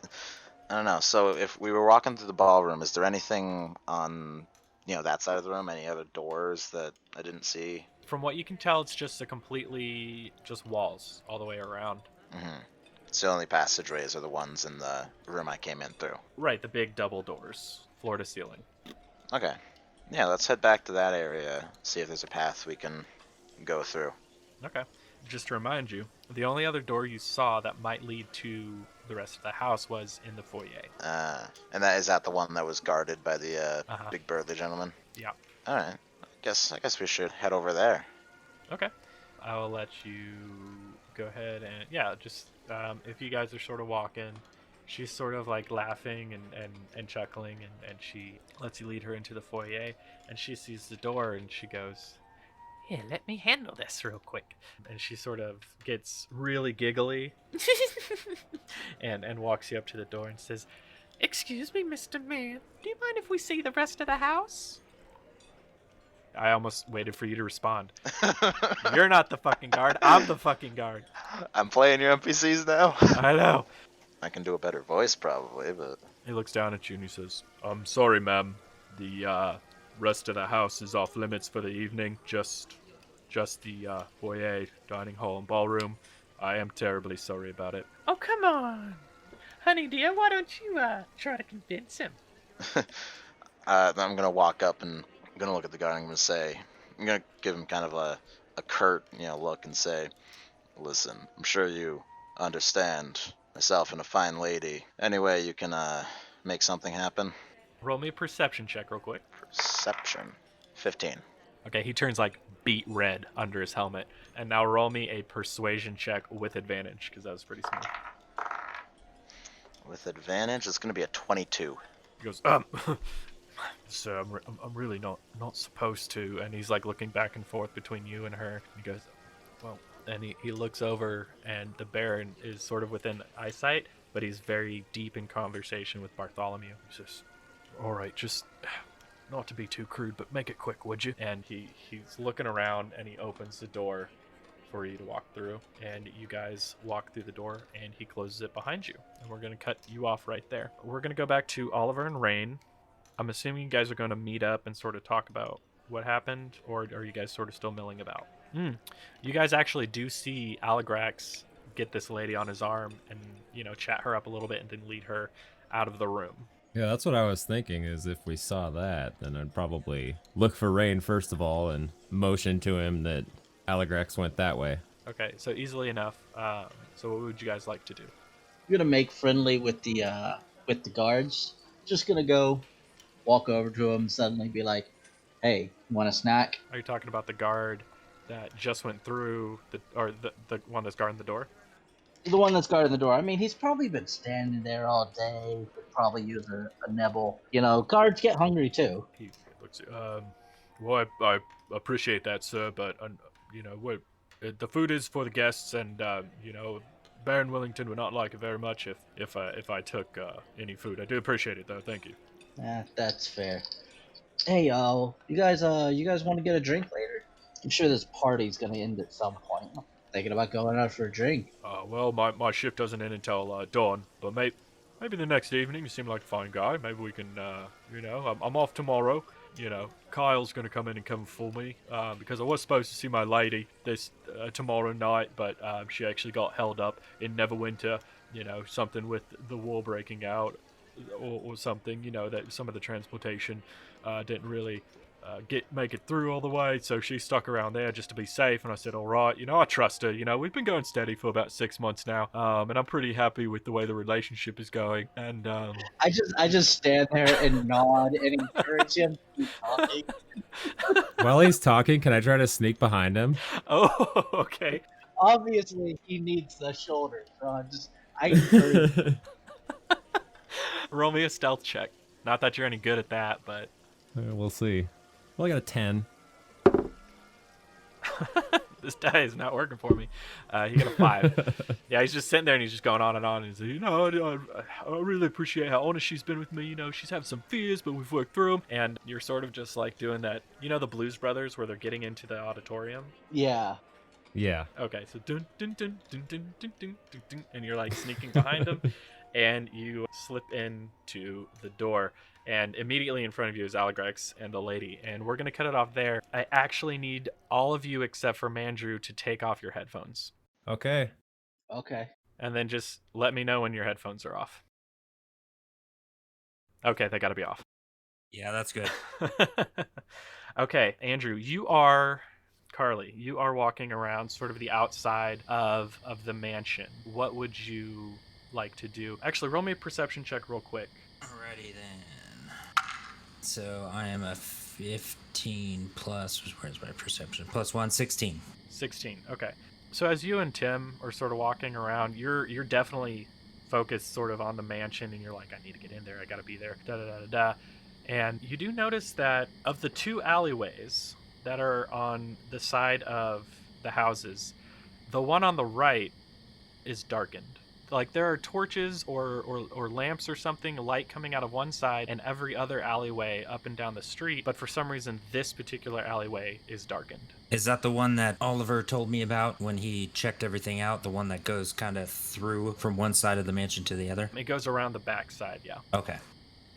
I don't know. So if we were walking through the ballroom, is there anything on, that side of the room? Any other doors that I didn't see? From what you can tell, it's just just walls all the way around. Mm-hmm. So the only passageways are the ones in the room I came in through. Right, the big double doors, floor to ceiling. Okay. Yeah, let's head back to that area, see if there's a path we can go through. Okay. Just to remind you, the only other door you saw that might lead to the rest of the house was in the foyer. And that is that the one that was guarded by the Uh-huh. big burly gentleman? Yeah. All right. I guess we should head over there. Okay. I will let you go ahead and, just if you guys are sort of walking, she's sort of like laughing and chuckling, and she lets you lead her into the foyer, and she sees the door and she goes, "Here, let me handle this real quick." And she sort of gets really giggly and walks you up to the door and says, "Excuse me, Mr. Man, do you mind if we see the rest of the house?" I almost waited for you to respond. You're not the fucking guard. I'm the fucking guard. I'm playing your NPCs now? I know. I can do a better voice probably, but... He looks down at you and he says, "I'm sorry, ma'am. The rest of the house is off limits for the evening. Just the foyer, dining hall, and ballroom. I am terribly sorry about it." "Oh, come on. Honey dear, why don't you try to convince him?" I'm going to walk up and I'm going to look at the guy and I'm going to give him kind of a curt, look and say, "Listen, I'm sure you understand myself and a fine lady. Any way you can make something happen?" Roll me a perception check real quick. Perception. 15. Okay, he turns like beet red under his helmet. And now roll me a persuasion check with advantage, because that was pretty smooth. With advantage, it's going to be a 22. He goes, "Sir, I'm really not supposed to." And he's like looking back and forth between you and her. He goes, "Well," and he looks over, and the Baron is sort of within eyesight, but he's very deep in conversation with Bartholomew. He says, "All right, just not to be too crude, but make it quick, would you?" And he's looking around, and he opens the door for you to walk through, and you guys walk through the door, and he closes it behind you. And we're going to cut you off right there. We're going to go back to Oliver and Rain. I'm assuming you guys are going to meet up and sort of talk about what happened, or are you guys sort of still milling about? You guys actually do see Aligrax get this lady on his arm and, chat her up a little bit and then lead her out of the room. Yeah, that's what I was thinking, is if we saw that, then I'd probably look for Rain first of all and motion to him that Aligrax went that way. Okay, so easily enough. So what would you guys like to do? I'm gonna make friendly with the guards. Just gonna go walk over to him and suddenly be like, "Hey, want a snack?" Are you talking about the guard that just went through the one that's guarding the door? The one that's guarding the door. I mean, he's probably been standing there all day. Could probably use a nibble. Guards get hungry too. He looks. Well, I appreciate that, sir, but the food is for the guests, and Baron Willington would not like it very much if I took any food. I do appreciate it though. Thank you. That's fair. Hey, you guys want to get a drink later? I'm sure this party's gonna end at some point. I'm thinking about going out for a drink. Well, my shift doesn't end until dawn, but maybe the next evening. You seem like a fine guy. Maybe we can, I'm off tomorrow. Kyle's going to come in and come for me because I was supposed to see my lady this tomorrow night, but she actually got held up in Neverwinter, something with the war breaking out or something, that some of the transportation didn't really make it through all the way, so she stuck around there just to be safe. And I said, all right, I trust her. We've been going steady for about 6 months now, and I'm pretty happy with the way the relationship is going. And I just stand there and nod and encourage him to keep talking. While he's talking, can I try to sneak behind him? Oh, okay. Obviously, he needs the shoulder, so I encourage him. Roll me a stealth check. Not that you're any good at that, but We'll see. Well, I got a 10. this die is not working for me. He got a 5. Yeah, he's just sitting there and he's just going on and on. And he's like, I really appreciate how honest she's been with me. She's having some fears, but we've worked through them. And you're sort of just like doing that. The Blues Brothers where they're getting into the auditorium? Yeah. Yeah. Okay, so dun dun dun dun dun dun dun dun, dun, and you're like sneaking behind them, and you slip into the door, and immediately in front of you is Alagrex and the lady, and we're gonna cut it off there. I actually need all of you except for Mandrew to take off your headphones, Okay. Okay. and then just let me know when your headphones are off. Okay, they gotta be off. Yeah, that's good. Okay, Andrew, Carly, you are walking around sort of the outside of the mansion. What would you like to do? Actually, roll me a perception check real quick. Alrighty then. So I am a 15 plus, where's my perception? Plus 1, 16. 16, okay. So as you and Tim are sort of walking around, you're definitely focused sort of on the mansion, and you're like, I need to get in there, I gotta be there, da-da-da-da-da. And you do notice that of the 2 alleyways that are on the side of the houses, the one on the right is darkened. Like there are torches or lamps or something, light coming out of one side and every other alleyway up and down the street, but for some reason this particular alleyway is darkened. Is that the one that Oliver told me about when he checked everything out? The one that goes kind of through from one side of the mansion to the other? It goes around the back side, yeah. Okay.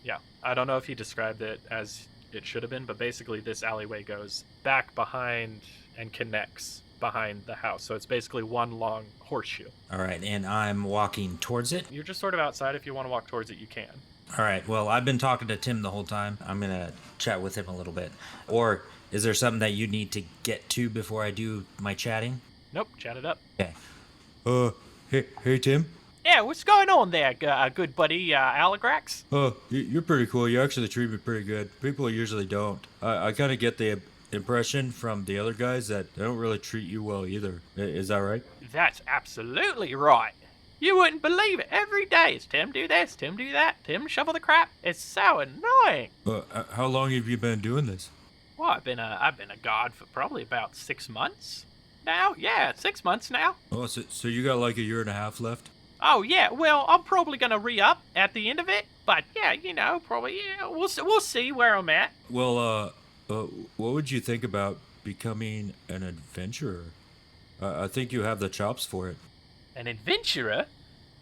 Yeah. I don't know if he described it as it should have been, but basically this alleyway goes back behind and connects behind the house. So it's basically one long horseshoe. All right, and I'm walking towards it? You're just sort of outside. If you want to walk towards it, you can. All right, well, I've been talking to Tim the whole time. I'm going to chat with him a little bit. Or is there something that you need to get to before I do my chatting? Nope, chat it up. Okay. Hey, Tim. Yeah, what's going on there, good buddy, Alagrax? You're pretty cool. You actually treat me pretty good. People usually don't. I kind of get the impression from the other guys that they don't really treat you well either. Is that right? That's absolutely right. You wouldn't believe it. Every day it's Tim do this, Tim do that, Tim shovel the crap. It's so annoying. How long have you been doing this? Well, I've been a god for probably about 6 months now. Yeah, 6 months now. Oh, so you got like a year and a half left? Oh yeah, well I'm probably gonna re-up at the end of it, but yeah, probably we'll see where I'm at. Well, what would you think about becoming an adventurer? I think you have the chops for it. An adventurer?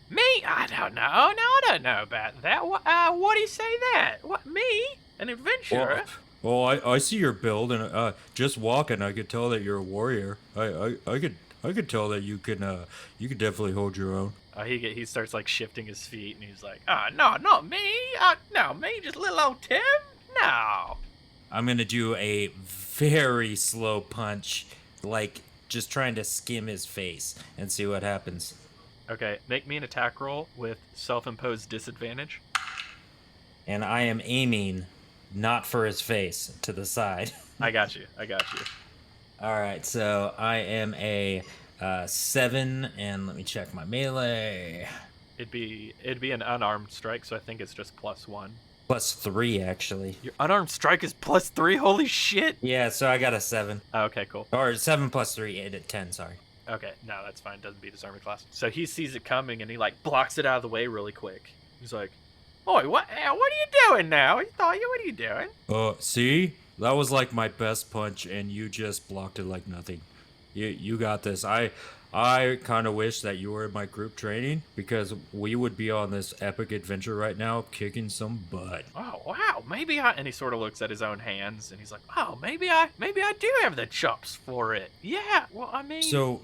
Me? I don't know. No, I don't know about that. What do you say that? What, me? An adventurer? Well, I see your build, and just walking, I could tell that you're a warrior. I could tell that you could definitely hold your own. He starts like shifting his feet, and he's like, no, not me. No, me, just little old Tim. No. I'm going to do a very slow punch, like just trying to skim his face and see what happens. Okay, make me an attack roll with self-imposed disadvantage. And I am aiming not for his face, to the side. I got you. All right, so I am a 7, and let me check my melee. It'd be an unarmed strike, so I think it's just +1. +3, actually. Your unarmed strike is +3? Holy shit! Yeah, so I got a 7. Oh, okay, cool. Or 7 + 3, 8 at 10, sorry. Okay, no, that's fine. Doesn't beat his armor class. So he sees it coming, and he, like, blocks it out of the way really quick. He's like, "Boy, what are you doing now? What are you doing?" See? That was like my best punch, and you just blocked it like nothing. You got this. I kind of wish that you were in my group training, because we would be on this epic adventure right now, kicking some butt. Oh, wow, and he sort of looks at his own hands, and he's like, oh, maybe I do have the chops for it. Yeah, well, I mean... So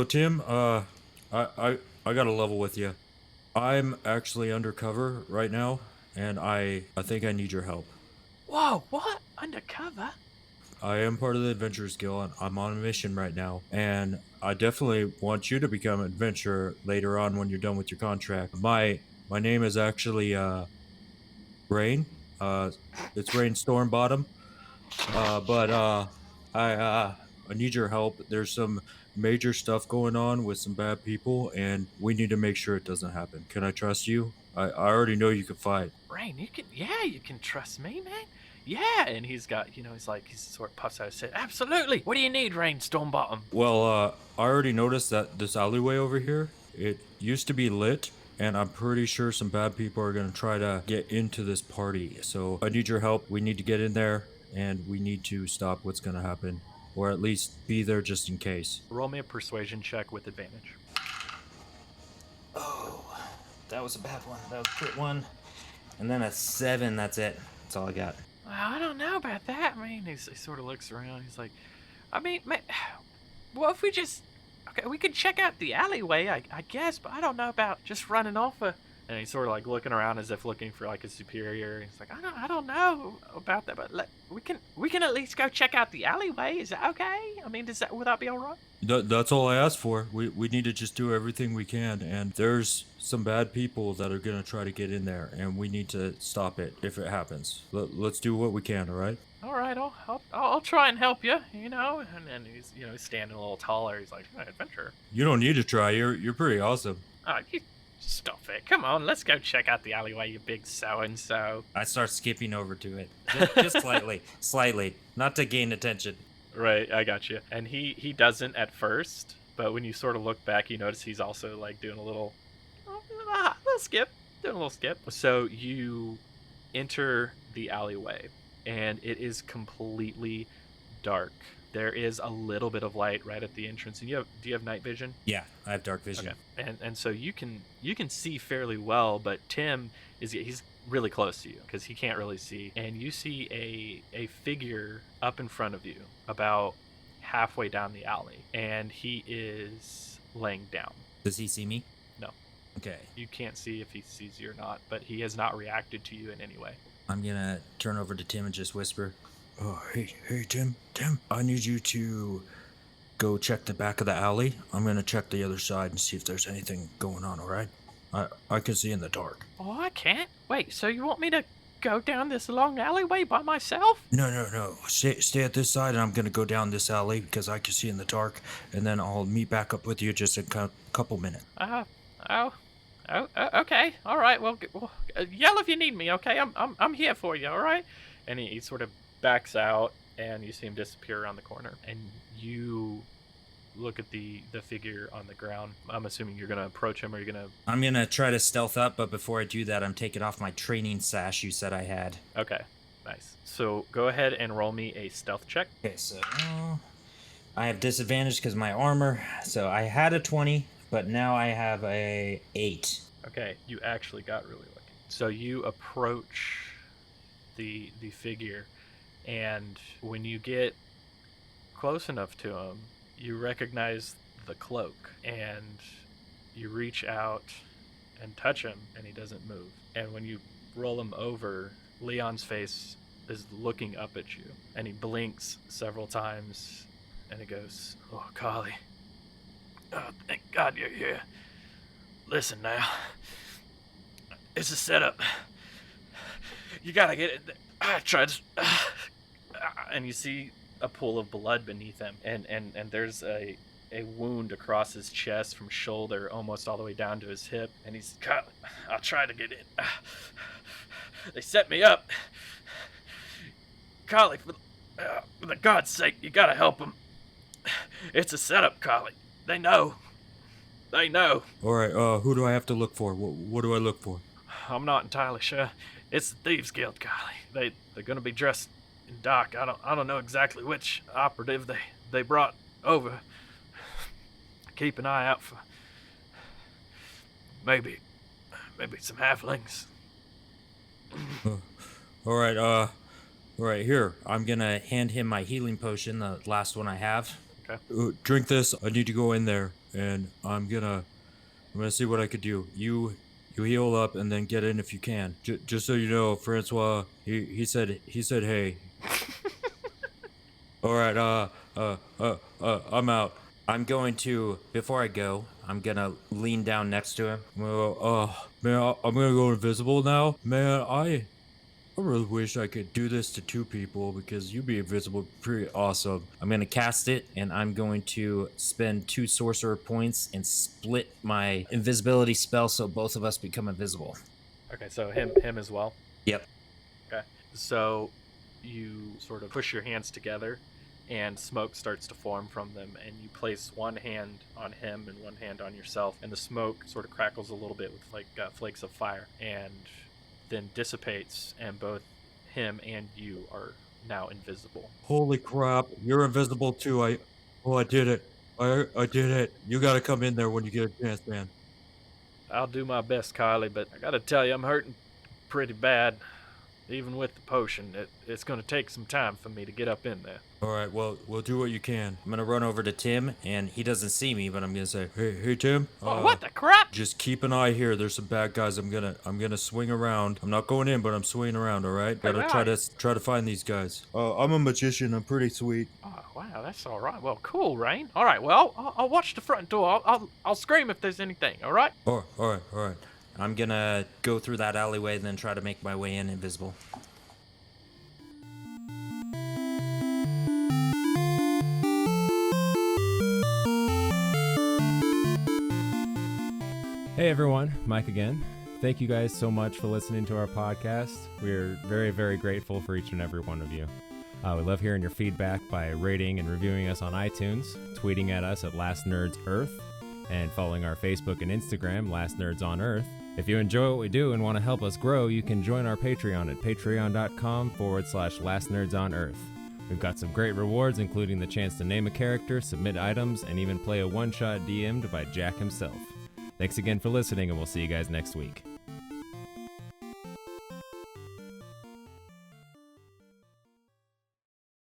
Tim, I got a level with you. I'm actually undercover right now, and I think I need your help. Whoa, what? Undercover? I am part of the Adventurers Guild, and I'm on a mission right now, and I definitely want you to become an adventurer later on when you're done with your contract. My name is actually Rain. It's Rain Stormbottom. But I need your help. There's some major stuff going on with some bad people, and we need to make sure it doesn't happen. Can I trust you? I already know you can fight. Rain, you can trust me, man. Yeah, and he's got, he's sort of puffs out his head. Absolutely. What do you need, Rain Stormbottom? Well, I already noticed that this alleyway over here, it used to be lit, and I'm pretty sure some bad people are gonna try to get into this party. So I need your help. We need to get in there, and we need to stop what's gonna happen, or at least be there just in case. Roll me a persuasion check with advantage. Oh, that was a bad one. That was a crit one. And then a 7, that's it. That's all I got. Well, I don't know about that. I mean, he sort of looks around. He's like, I mean, what if we just... Okay, we could check out the alleyway, I guess, but I don't know about just running off a... And he's sort of like looking around as if looking for like a superior. He's like, I don't know about that, but we can at least go check out the alleyway. Is that okay? I mean, would that be all right? That's all I asked for. We need to just do everything we can, and there's some bad people that are gonna try to get in there, and we need to stop it if it happens. Let's do what we can, all right? All right, I'll try and help you. And then he's he's standing a little taller. He's like, adventure. You don't need to try. You're pretty awesome. You stop it. Come on, let's go check out the alleyway, you big so-and-so. I start skipping over to it. Just slightly. Not to gain attention. Right, I got you. And he doesn't at first, but when you sort of look back, you notice he's also like doing a little skip. So you enter the alleyway, and it is completely dark. There is a little bit of light right at the entrance. And do you have night vision? Yeah, I have dark vision. Okay. And so you can see fairly well, but Tim he's really close to you because he can't really see. And you see a figure up in front of you, about halfway down the alley, and he is laying down. Does he see me? No. Okay. You can't see if he sees you or not, but he has not reacted to you in any way. I'm gonna turn over to Tim and just whisper, Oh, hey, Tim, I need you to go check the back of the alley. I'm gonna check the other side and see if there's anything going on, all right? I can see in the dark. Oh, I can't? Wait, so you want me to go down this long alleyway by myself? No. Stay at this side, and I'm gonna go down this alley because I can see in the dark, and then I'll meet back up with you just in a couple minutes. Okay. All right. Well, yell if you need me. Okay, I'm here for you. All right. And he sort of backs out, and you see him disappear around the corner. And you look at the figure on the ground. I'm assuming you're gonna approach him, or you're gonna... I'm gonna try to stealth up, but before I do that, I'm taking off my training sash you said I had. Okay, nice. So go ahead and roll me a stealth check. Okay, so I have disadvantage because my armor. So I had a 20, but now I have a 8. Okay, you actually got really lucky. So you approach the figure, and when you get close enough to him, you recognize the cloak, and you reach out and touch him, and he doesn't move. And when you roll him over, Leon's face is looking up at you, and he blinks several times, and he goes, "Oh, Carly. Oh, thank God you're here. Listen now. It's a setup. You gotta get it. I tried. And you see a pool of blood beneath him, and there's a wound across his chest from shoulder almost all the way down to his hip, and he's, Carly, I'll try to get in. They set me up. Carly, for the God's sake, you gotta help him. It's a setup, Carly. They know. All right, who do I have to look for? What do I look for? I'm not entirely sure. It's the Thieves Guild, Carly. They're gonna be dressed in dark. I don't know exactly which operative they brought over. Keep an eye out for maybe some halflings. All right, here. I'm gonna hand him my healing potion, the last one I have. Okay. Drink this. I need to go in there, and I'm gonna see what I could do. You heal up and then get in if you can. Just so you know, Francois, he said hey. All right, I'm out. I'm going to, before I go, I'm gonna lean down next to him. Well, man, I'm gonna go invisible now. Man, I I really wish I could do this to 2 people because you'd be invisible pretty awesome. I'm going to cast it, and I'm going to spend 2 sorcerer points and split my invisibility spell so both of us become invisible. Okay, so him as well. Yep. Okay, so you sort of push your hands together, and smoke starts to form from them, and you place one hand on him and one hand on yourself, and the smoke sort of crackles a little bit with like flakes of fire, and then dissipates, and both him and you are now invisible. Holy crap, you're invisible too. I did it. I did it. You gotta come in there when you get a chance, man. I'll do my best, Kylie, but I gotta tell you, I'm hurting pretty bad. Even with the potion, it's gonna take some time for me to get up in there. All right, well, we'll do what you can. I'm going to run over to Tim, and he doesn't see me, but I'm going to say, Hey, Tim. Oh, what the crap? Just keep an eye here. There's some bad guys. I'm gonna swing around. I'm not going in, but I'm swinging around. All right. Gotta try to find these guys. I'm a magician. I'm pretty sweet. Oh, wow, that's all right. Well, cool, Rain. All right, well, I'll watch the front door. I'll scream if there's anything. All right. All right. I'm going to go through that alleyway and then try to make my way in invisible. Hey everyone, Mike again. Thank you guys so much for listening to our podcast. We're very, very grateful for each and every one of you. We love hearing your feedback by rating and reviewing us on iTunes, tweeting at us at LastNerdsEarth, and following our Facebook and Instagram, Last Nerds on Earth. If you enjoy what we do and want to help us grow, you can join our Patreon at patreon.com/LastNerdsOnEarth. We've got some great rewards, including the chance to name a character, submit items, and even play a one-shot DM'd by Jack himself. Thanks again for listening, and we'll see you guys next week.